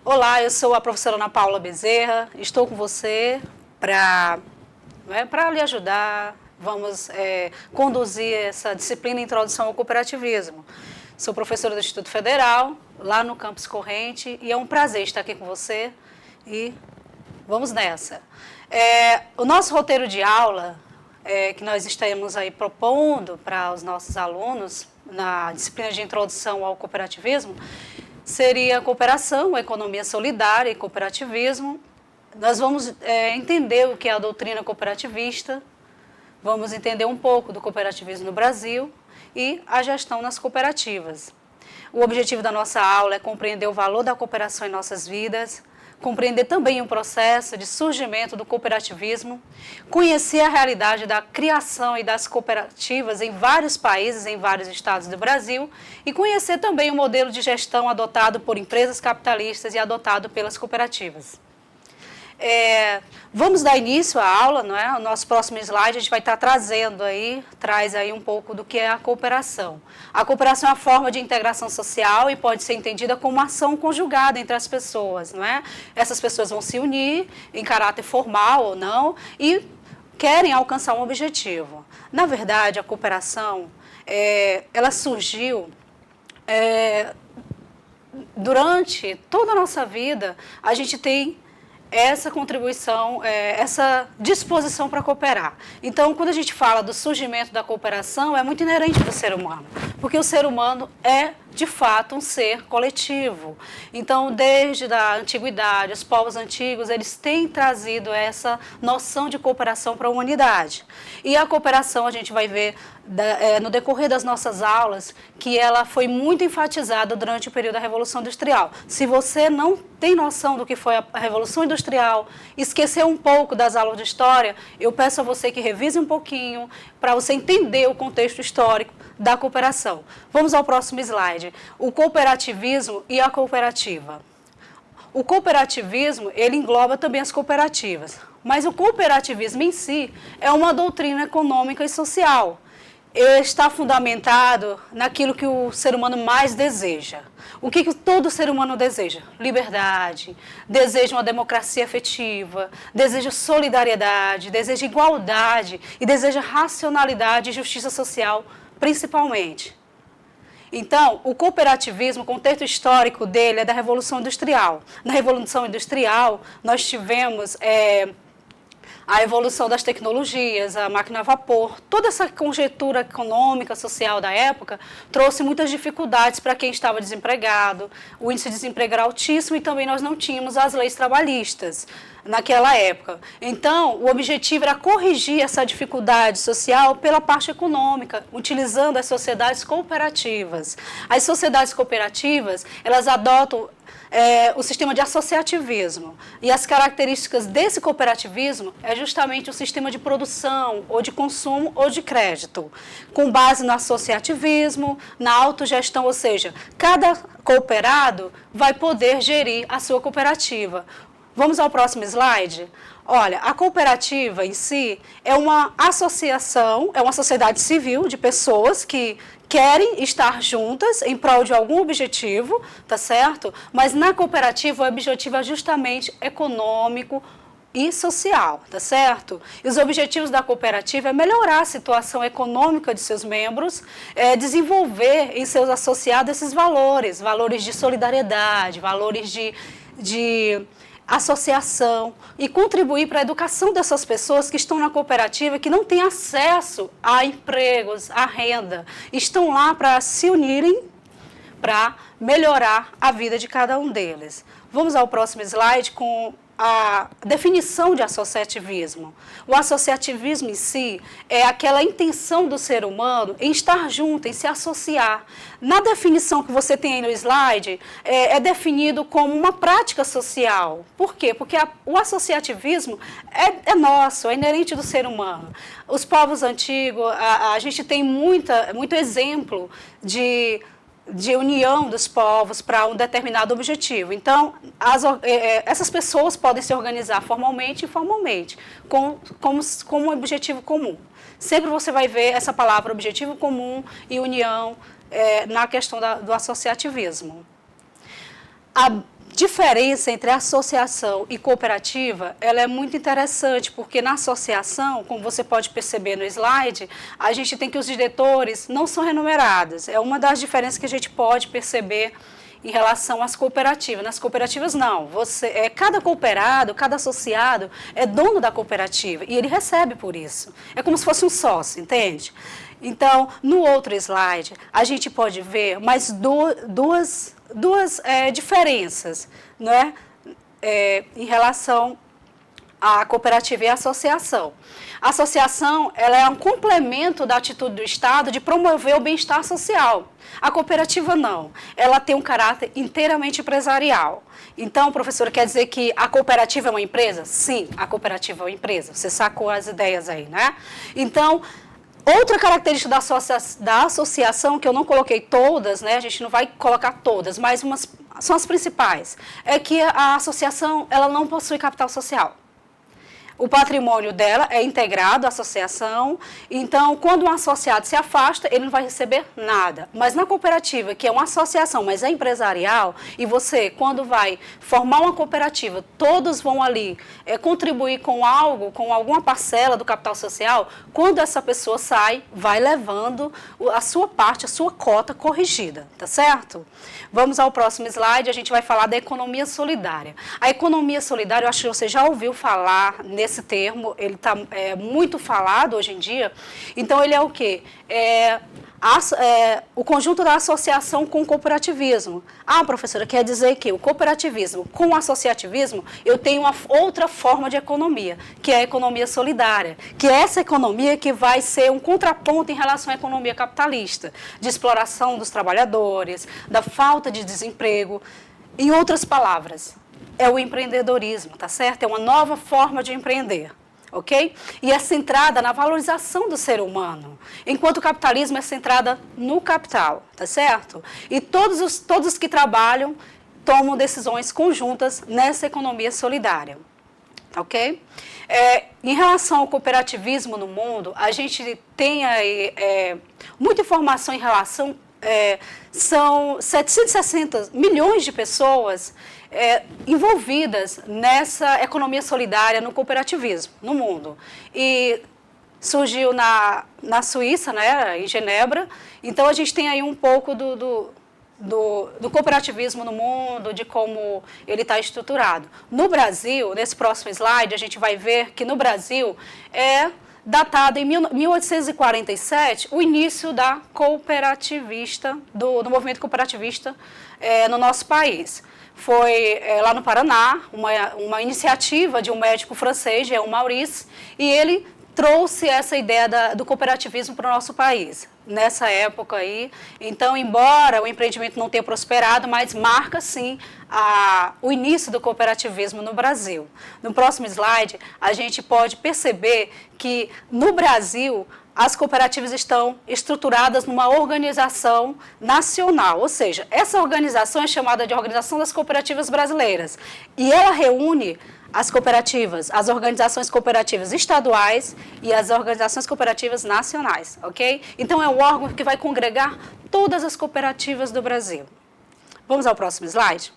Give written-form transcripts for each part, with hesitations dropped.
Olá, eu sou a professora Ana Paula Bezerra, estou com você para lhe ajudar. Vamos conduzir essa disciplina Introdução ao Cooperativismo. Sou professora do Instituto Federal, lá no Campus Corrente, e é um prazer estar aqui com você e vamos nessa. O nosso roteiro de aula, que nós estamos aí propondo para os nossos alunos na disciplina de Introdução ao Cooperativismo, seria cooperação, economia solidária e cooperativismo. Nós vamos entender o que é a doutrina cooperativista, vamos entender um pouco do cooperativismo no Brasil e a gestão nas cooperativas. O objetivo da nossa aula é compreender o valor da cooperação em nossas vidas, compreender também o processo de surgimento do cooperativismo, conhecer a realidade da criação e das cooperativas em vários países, em vários estados do Brasil, e conhecer também o modelo de gestão adotado por empresas capitalistas e adotado pelas cooperativas. Vamos dar início à aula, não é? O nosso próximo slide a gente vai estar traz aí um pouco do que é a cooperação. A cooperação é uma forma de integração social e pode ser entendida como uma ação conjugada entre as pessoas, não é? Essas pessoas vão se unir em caráter formal ou não e querem alcançar um objetivo. Na verdade, a cooperação, ela surgiu durante toda a nossa vida. A gente tem essa contribuição, essa disposição para cooperar. Então, quando a gente fala do surgimento da cooperação, é muito inerente do ser humano, porque o ser humano é, de fato, um ser coletivo. Então, desde a antiguidade, os povos antigos, eles têm trazido essa noção de cooperação para a humanidade. E a cooperação, a gente vai ver no decorrer das nossas aulas, que ela foi muito enfatizada durante o período da Revolução Industrial. Se você não tem noção do que foi a Revolução Industrial, esqueceu um pouco das aulas de história, eu peço a você que revise um pouquinho para você entender o contexto histórico da cooperação. Vamos ao próximo slide. O cooperativismo e a cooperativa. O cooperativismo, ele engloba também as cooperativas, mas o cooperativismo em si é uma doutrina econômica e social. Ele está fundamentado naquilo que o ser humano mais deseja. O que todo ser humano deseja? Liberdade, deseja uma democracia efetiva, deseja solidariedade, deseja igualdade e deseja racionalidade e justiça social, principalmente. Então, o cooperativismo, o contexto histórico dele é da Revolução Industrial. Na Revolução Industrial, nós tivemos a evolução das tecnologias, a máquina a vapor, toda essa conjuntura econômica, social da época, trouxe muitas dificuldades para quem estava desempregado, o índice de desemprego era altíssimo e também nós não tínhamos as leis trabalhistas naquela época. Então, o objetivo era corrigir essa dificuldade social pela parte econômica, utilizando as sociedades cooperativas. As sociedades cooperativas, elas adotam o sistema de associativismo. E as características desse cooperativismo é justamente o sistema de produção, ou de consumo, ou de crédito, com base no associativismo, na autogestão, ou seja, cada cooperado vai poder gerir a sua cooperativa. Vamos ao próximo slide? Olha, a cooperativa em si é uma associação, é uma sociedade civil de pessoas que querem estar juntas em prol de algum objetivo, tá certo? Mas na cooperativa o objetivo é justamente econômico e social, tá certo? E os objetivos da cooperativa é melhorar a situação econômica de seus membros, desenvolver em seus associados esses valores, valores de solidariedade, valores de associação e contribuir para a educação dessas pessoas que estão na cooperativa, que não têm acesso a empregos, a renda, estão lá para se unirem para melhorar a vida de cada um deles. Vamos ao próximo slide com a definição de associativismo. O associativismo em si é aquela intenção do ser humano em estar junto, em se associar. Na definição que você tem aí no slide, é definido como uma prática social. Por quê? Porque o associativismo é nosso, é inerente do ser humano. Os povos antigos, a gente tem muito exemplo de união dos povos para um determinado objetivo. Então, essas pessoas podem se organizar formalmente e informalmente, com um objetivo comum. Sempre você vai ver essa palavra objetivo comum e união na questão do associativismo. diferença entre associação e cooperativa, ela é muito interessante, porque na associação, como você pode perceber no slide, a gente tem que os diretores não são remunerados. É uma das diferenças que a gente pode perceber em relação às cooperativas. Nas cooperativas, não. Cada cooperado, cada associado é dono da cooperativa e ele recebe por isso. É como se fosse um sócio, entende? Então, no outro slide, a gente pode ver mais duas diferenças, né, em relação à cooperativa e à associação. A associação, ela é um complemento da atitude do Estado de promover o bem-estar social. A cooperativa não, ela tem um caráter inteiramente empresarial. Então, professora, quer dizer que a cooperativa é uma empresa? Sim, a cooperativa é uma empresa. Você sacou as ideias aí, né? Então, outra característica da associação, que eu não coloquei todas, né? A gente não vai colocar todas, mas são as principais, é que a associação ela não possui capital social. O patrimônio dela é integrado à associação, então, quando um associado se afasta, ele não vai receber nada. Mas na cooperativa, que é uma associação, mas é empresarial, e você, quando vai formar uma cooperativa, todos vão ali contribuir com algo, com alguma parcela do capital social, quando essa pessoa sai, vai levando a sua parte, a sua cota corrigida, tá certo? Vamos ao próximo slide, a gente vai falar da economia solidária. A economia solidária, eu acho que você já ouviu falar nesse termo, ele está muito falado hoje em dia. Então, ele é o quê? O conjunto da associação com o cooperativismo. Ah, professora, quer dizer que o cooperativismo com o associativismo, eu tenho uma outra forma de economia, que é a economia solidária, que é essa economia que vai ser um contraponto em relação à economia capitalista, de exploração dos trabalhadores, da falta de desemprego. Em outras palavras, é o empreendedorismo, tá certo? É uma nova forma de empreender. Ok? E é centrada na valorização do ser humano, enquanto o capitalismo é centrada no capital, tá certo? E todos os que trabalham tomam decisões conjuntas nessa economia solidária, ok? Em relação ao cooperativismo no mundo, a gente tem aí muita informação em relação, são 760 milhões de pessoas envolvidas nessa economia solidária no cooperativismo no mundo. E surgiu na Suíça, né, em Genebra. Então, a gente tem aí um pouco do cooperativismo no mundo, de como ele está estruturado. No Brasil, nesse próximo slide, a gente vai ver que no Brasil é datado em 1847 o início da cooperativista, do movimento cooperativista no nosso país. Foi lá no Paraná, uma iniciativa de um médico francês, Jean Maurice, e ele trouxe essa ideia do cooperativismo para o nosso país, nessa época aí. Então, embora o empreendimento não tenha prosperado, mas marca, sim, o início do cooperativismo no Brasil. No próximo slide, a gente pode perceber que, no Brasil, as cooperativas estão estruturadas numa organização nacional, ou seja, essa organização é chamada de Organização das Cooperativas Brasileiras, e ela reúne as cooperativas, as organizações cooperativas estaduais e as organizações cooperativas nacionais, ok? Então, é um órgão que vai congregar todas as cooperativas do Brasil. Vamos ao próximo slide?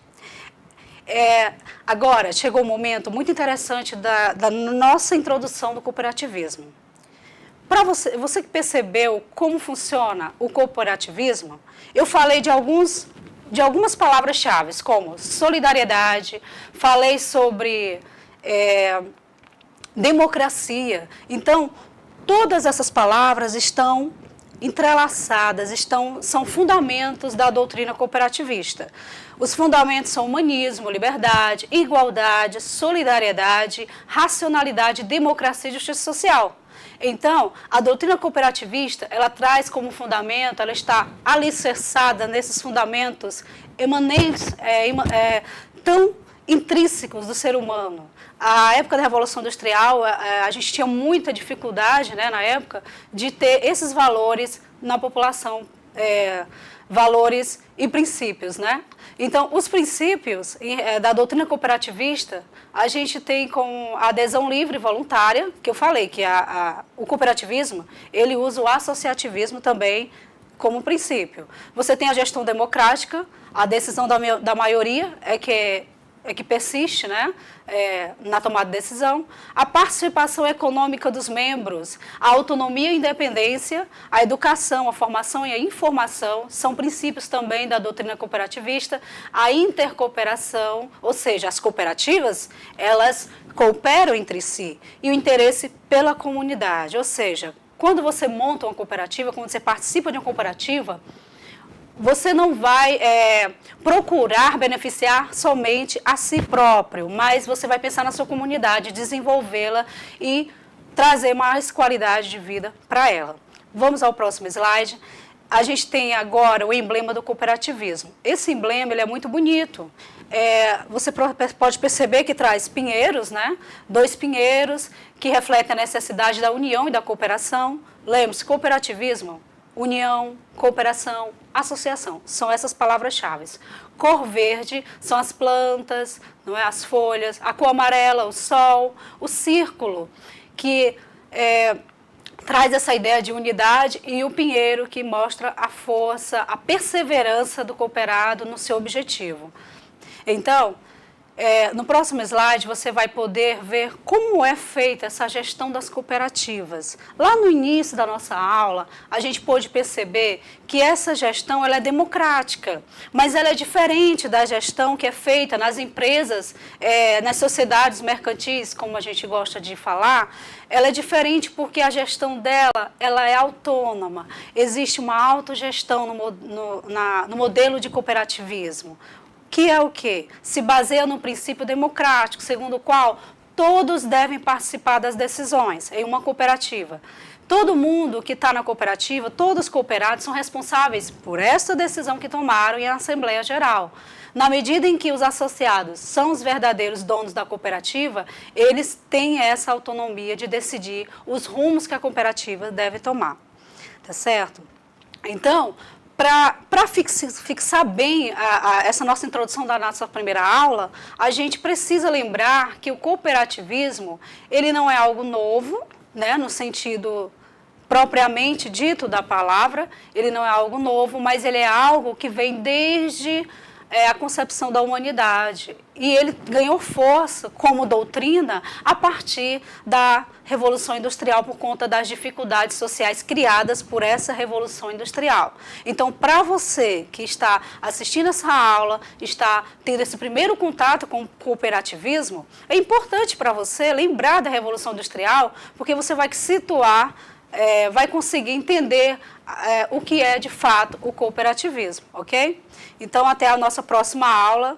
Agora, chegou um momento muito interessante da nossa introdução do cooperativismo. Para você que percebeu como funciona o cooperativismo, eu falei de algumas palavras-chave, como solidariedade, falei sobre democracia. Então, todas essas palavras estão entrelaçadas, são fundamentos da doutrina cooperativista. Os fundamentos são humanismo, liberdade, igualdade, solidariedade, racionalidade, democracia e justiça social. Então, a doutrina cooperativista, ela traz como fundamento, ela está alicerçada nesses fundamentos emanentes, tão intrínsecos do ser humano. A época da Revolução Industrial, a gente tinha muita dificuldade, né, na época, de ter esses valores na população, valores e princípios, né? Então, os princípios da doutrina cooperativista, a gente tem com a adesão livre e voluntária, que eu falei, que o cooperativismo, ele usa o associativismo também como princípio. Você tem a gestão democrática, a decisão da maioria é que que persiste, né, na tomada de decisão, a participação econômica dos membros, a autonomia e independência, a educação, a formação e a informação são princípios também da doutrina cooperativista, a intercooperação, ou seja, as cooperativas, elas cooperam entre si, e o interesse pela comunidade, ou seja, quando você monta uma cooperativa, quando você participa de uma cooperativa, você não vai procurar beneficiar somente a si próprio, mas você vai pensar na sua comunidade, desenvolvê-la e trazer mais qualidade de vida para ela. Vamos ao próximo slide. A gente tem agora o emblema do cooperativismo. Esse emblema ele é muito bonito. Você pode perceber que traz pinheiros, né? 2 pinheiros que refletem a necessidade da união e da cooperação. Lembre-se, cooperativismo, união, cooperação, associação, são essas palavras-chave. Cor verde são as plantas, não é? As folhas, a cor amarela, o sol, o círculo, que traz essa ideia de unidade, e o pinheiro, que mostra a força, a perseverança do cooperado no seu objetivo. Então, no próximo slide você vai poder ver como é feita essa gestão das cooperativas. Lá no início da nossa aula, a gente pôde perceber que essa gestão ela é democrática, mas ela é diferente da gestão que é feita nas empresas, nas sociedades mercantis, como a gente gosta de falar. Ela é diferente porque a gestão dela ela é autônoma. Existe uma autogestão no modelo de cooperativismo. Que é o quê? Se baseia no princípio democrático, segundo o qual todos devem participar das decisões em uma cooperativa. Todo mundo que está na cooperativa, todos os cooperados são responsáveis por essa decisão que tomaram em Assembleia Geral. Na medida em que os associados são os verdadeiros donos da cooperativa, eles têm essa autonomia de decidir os rumos que a cooperativa deve tomar. Tá certo? Então, para fixar bem essa nossa introdução da nossa primeira aula, a gente precisa lembrar que o cooperativismo ele não é algo novo, né, no sentido propriamente dito da palavra, ele não é algo novo, mas ele é algo que vem desde a concepção da humanidade. E ele ganhou força como doutrina a partir da Revolução Industrial, por conta das dificuldades sociais criadas por essa Revolução Industrial. Então, para você que está assistindo essa aula, está tendo esse primeiro contato com o cooperativismo, é importante para você lembrar da Revolução Industrial, porque você vai se situar, vai conseguir entender o que é de fato o cooperativismo, ok? Então, até a nossa próxima aula.